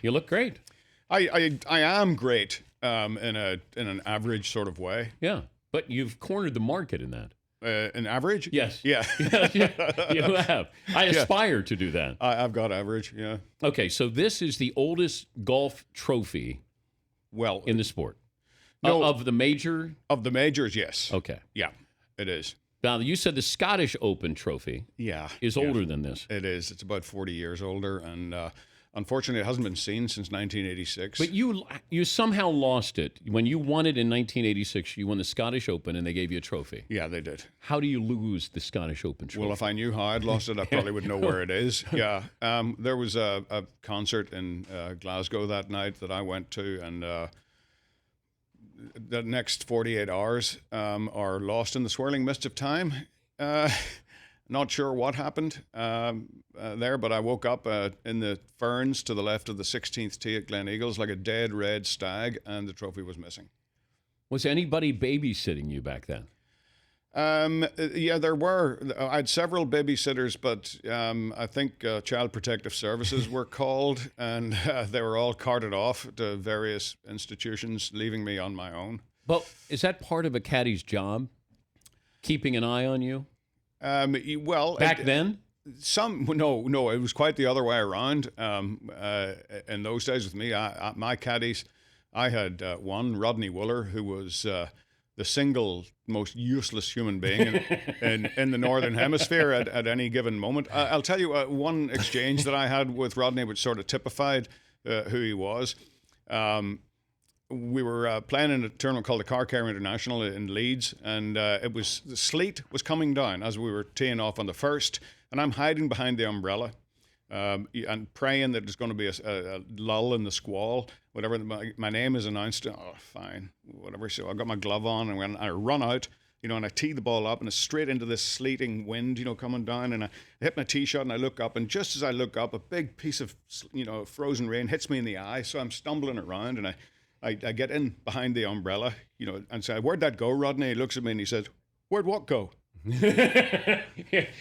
You look great. I am great in an average sort of way. Yeah, but you've cornered the market in that. An average? Yes. Yeah. Yeah, you have. I aspire to do that. I've got average, yeah. Okay, so this is the oldest golf trophy Well, in the sport. No. Of the major? Of the majors, yes. Okay. Yeah, it is. Now, you said the Scottish Open trophy is older than this. It is. It's about 40 years older, and unfortunately, it hasn't been seen since 1986. But you somehow lost it. When you won it in 1986, you won the Scottish Open, and they gave you a trophy. Yeah, they did. How do you lose the Scottish Open trophy? Well, if I knew how I'd lost it, I probably would know where it is. Yeah. There was a concert in Glasgow that night that I went to, and the next 48 hours are lost in the swirling mist of time. Not sure what happened there, but I woke up in the ferns to the left of the 16th tee at Glen Eagles like a dead red stag, and the trophy was missing. Was anybody babysitting you back then? Yeah, there were. I had several babysitters, but I think Child Protective Services were called, and they were all carted off to various institutions, leaving me on my own. But is that part of a caddy's job? Keeping an eye on you? Well, back then? No, it was quite the other way around. In those days with me, my caddies, I had one, Rodney Wooler, who was the single most useless human being in the Northern Hemisphere at any given moment. I'll tell you one exchange that I had with Rodney, which sort of typified who he was. We were playing in a tournament called the Car Care International in Leeds, and the sleet was coming down as we were teeing off on the first, and I'm hiding behind the umbrella and praying that there's going to be a lull in the squall. Whatever my name is announced, oh, fine, whatever. So I got my glove on, and when I run out, and I tee the ball up, and it's straight into this sleeting wind, coming down, and I hit my tee shot, and I look up, and just as I look up, a big piece of, frozen rain hits me in the eye, so I'm stumbling around, and I get in behind the umbrella, and say, "Where'd that go, Rodney?" He looks at me and he says, "Where'd what go?" He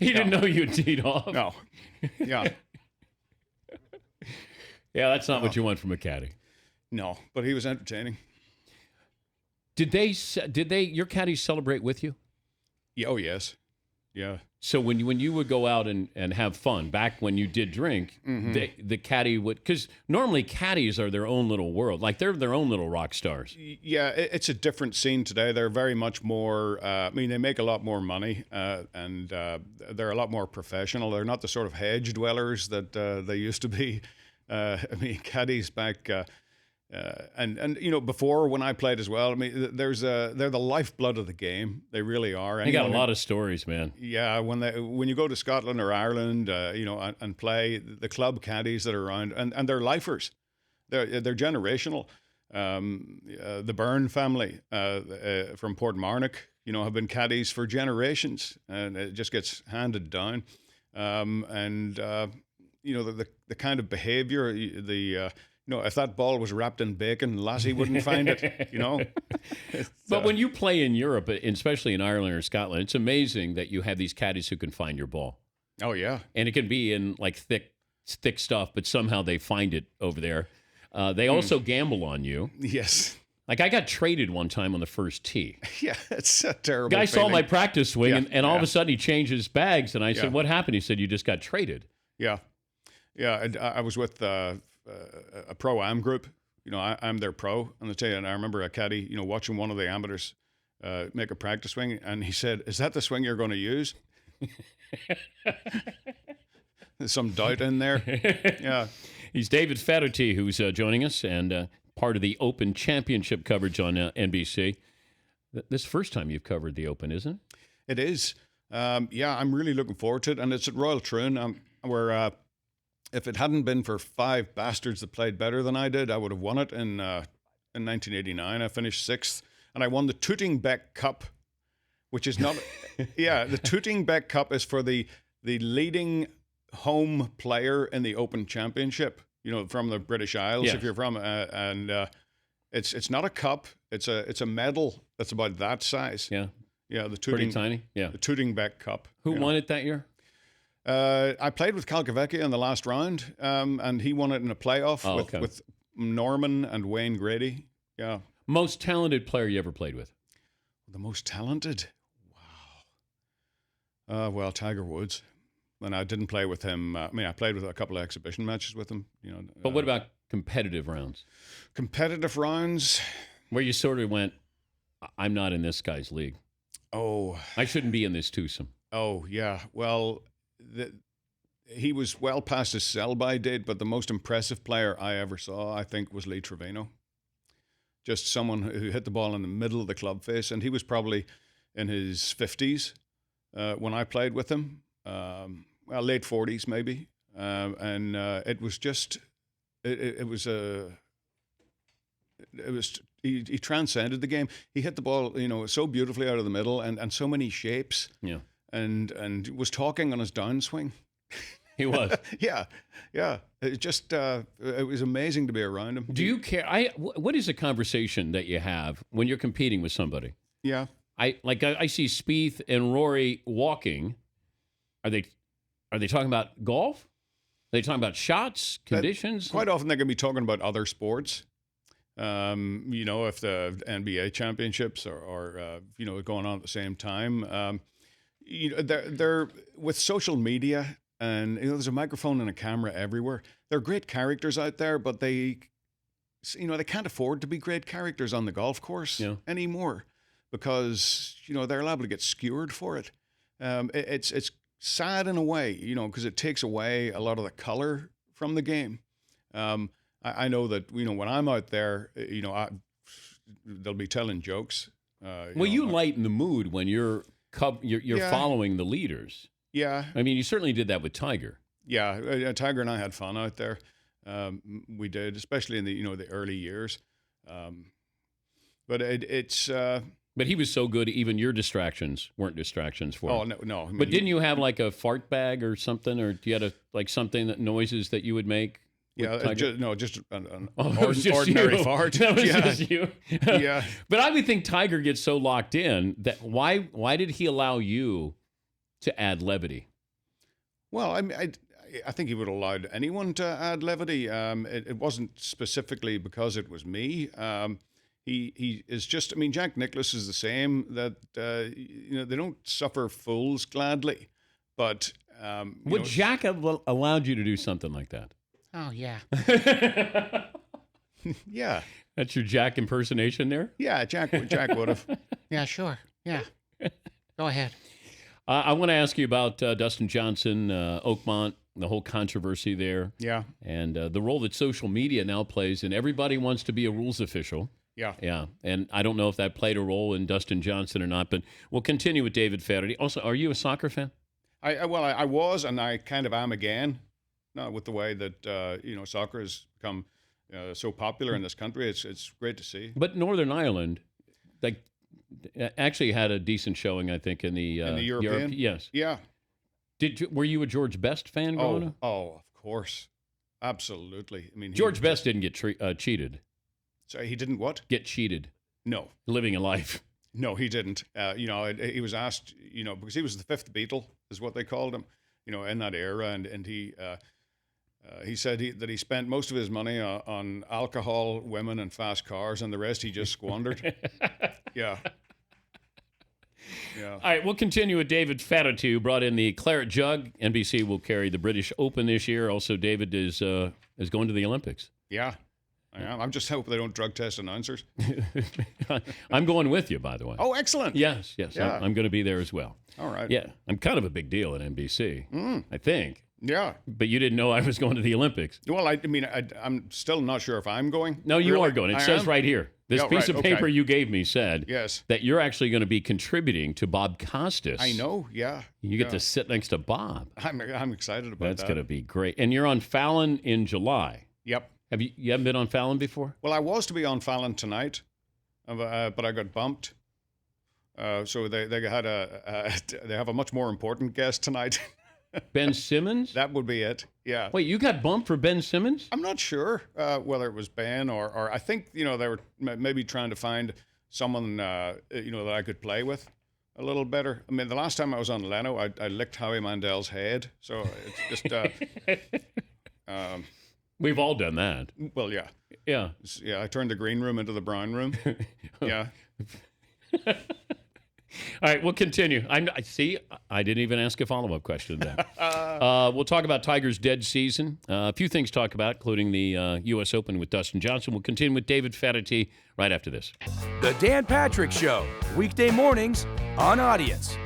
didn't know you'd teed off. No. Yeah. Yeah, that's not what you want from a caddy. No, but he was entertaining. Did your caddies celebrate with you? Yeah, oh, yes. Yeah. So when you would go out and have fun, back when you did drink, the caddy would, because normally caddies are their own little world, like they're their own little rock stars. Yeah, it's a different scene today. They're very much more, they make a lot more money, and they're a lot more professional. They're not the sort of hedge dwellers that they used to be. Caddies back, and before when I played as well, they're the lifeblood of the game. They really are. They got a lot of stories, man. Yeah, when you go to Scotland or Ireland, and play, the club caddies that are around, and they're lifers. They're generational. The Byrne family from Portmarnock, have been caddies for generations, and it just gets handed down. The kind of behavior, if that ball was wrapped in bacon, Lassie wouldn't find it, But when you play in Europe, especially in Ireland or Scotland, it's amazing that you have these caddies who can find your ball. Oh, yeah. And it can be in like thick stuff, but somehow they find it over there. They also gamble on you. Yes. Like I got traded one time on the first tee. Yeah, it's a terrible Guy feeling. saw my practice swing, and all of a sudden he changed his bags, and I said, Yeah. "What happened?" He said, "You just got traded." Yeah. Yeah, I was with a pro-am group. I'm their pro, and I remember a caddy, watching one of the amateurs make a practice swing, and he said, "Is that the swing you're going to use?" There's some doubt in there. Yeah. He's David Feherty, who's joining us, and part of the Open Championship coverage on NBC. This first time you've covered the Open, isn't it? It is. Yeah, I'm really looking forward to it, and it's at Royal Troon, where if it hadn't been for 5 bastards that played better than I did, I would have won it in 1989. I finished 6th, and I won the Tooting Bec Cup, which is not... Yeah, the Tooting Bec Cup is for the leading home player in the Open Championship, from the British Isles, Yes. if you're from... it's not a cup, it's a medal that's about that size. Yeah. Yeah, the Pretty Tooting... tiny? Yeah. The Tooting Bec Cup. Who won it that year? I played with Calcavecchia in the last round, and he won it in a playoff with Norman and Wayne Grady. Yeah. Most talented player you ever played with? The most talented? Wow. Well, Tiger Woods. And I didn't play with him. I played with a couple of exhibition matches with him. But what about competitive rounds? Competitive rounds? Where you sort of went, I'm not in this guy's league. Oh. I shouldn't be in this twosome. Oh, yeah. Well, he was well past his sell-by date, but the most impressive player I ever saw, I think, was Lee Trevino. Just someone who hit the ball in the middle of the club face, and he was probably in his 50s when I played with him. Late 40s maybe, and it was just, he transcended the game. He hit the ball, so beautifully out of the middle, and so many shapes. Yeah, and was talking on his downswing. He was. yeah. It just it was amazing to be around him. Do you care? What is a conversation that you have when you're competing with somebody? Yeah. I see Spieth and Rory walking. Are they talking about golf? Are they talking about shots, conditions? Quite often they're going to be talking about other sports. If the NBA championships are going on at the same time. They're with social media, and there's a microphone and a camera everywhere. They're great characters out there, but they can't afford to be great characters on the golf course anymore, because they're liable to get skewered for it. It's sad in a way, because it takes away a lot of the color from the game. I know that when I'm out there, they'll be telling jokes. You lighten the mood when you're following the leaders. Yeah. I mean, you certainly did that with Tiger. Yeah, Tiger and I had fun out there. We did, especially in the early years. But it's. But he was so good, even your distractions weren't distractions for him. Oh, no. But didn't you have like a fart bag or something? Or you had noises that you would make? Yeah, just an ordinary you. Fart. That was just you. Yeah. But I would think Tiger gets so locked in that why did he allow you to add levity? Well, I think he would have allowed anyone to add levity. It wasn't specifically because it was me. He is just. I mean, Jack Nicklaus is the same. That they don't suffer fools gladly. But would Jack have allowed you to do something like that? Oh, yeah. Yeah. That's your Jack impersonation there? Yeah, Jack would have. Yeah, sure. Yeah. Go ahead. I want to ask you about Dustin Johnson, Oakmont, the whole controversy there. Yeah. And the role that social media now plays, and everybody wants to be a rules official. Yeah. Yeah. And I don't know if that played a role in Dustin Johnson or not, but we'll continue with David Feherty. Also, are you a soccer fan? I was, and I kind of am again. Not with the way that soccer has become so popular in this country. It's great to see. But Northern Ireland, actually had a decent showing, I think, in the European. Yes. Yeah. Were you a George Best fan growing up? Oh, of course, absolutely. I mean, George Best didn't get cheated. So he didn't what? Get cheated. No. Living a life. No, he didn't. He was asked, because he was the fifth Beatle, is what they called him, in that era, and he said that he spent most of his money on alcohol, women, and fast cars, and the rest he just squandered. Yeah. Yeah. All right, we'll continue with David Feherty, who brought in the Claret Jug. NBC will carry the British Open this year. Also, David is going to the Olympics. Yeah. I am. I'm just hoping they don't drug test announcers. I'm going with you, by the way. Oh, excellent. Yes. Yeah. I'm going to be there as well. All right. Yeah, I'm kind of a big deal at NBC, I think. Yeah. But you didn't know I was going to the Olympics. Well, I'm still not sure if I'm going. No, you really? are going. It says right here. This piece of paper you gave me said that you're actually going to be contributing to Bob Costas. I know, yeah. You get to sit next to Bob. I'm excited about that. That's going to be great. And you're on Fallon in July. Yep. You haven't been on Fallon before? Well, I was to be on Fallon tonight, but I got bumped. So they have a much more important guest tonight. Ben Simmons? That would be it. Yeah. Wait, you got bumped for Ben Simmons? I'm not sure whether it was Ben or I think they were maybe trying to find someone that I could play with. a little better. I mean, the last time I was on Leno, I licked Howie Mandel's head. So it's just, We've all done that. well, yeah. Yeah. Yeah, I turned the green room into the brown room. Yeah. All right, we'll continue. I see. I didn't even ask a follow-up question then. We'll talk about Tiger's dead season. A few things to talk about, including the U.S. Open with Dustin Johnson. We'll continue with David Feherty right after this. The Dan Patrick Show, weekday mornings on Audience.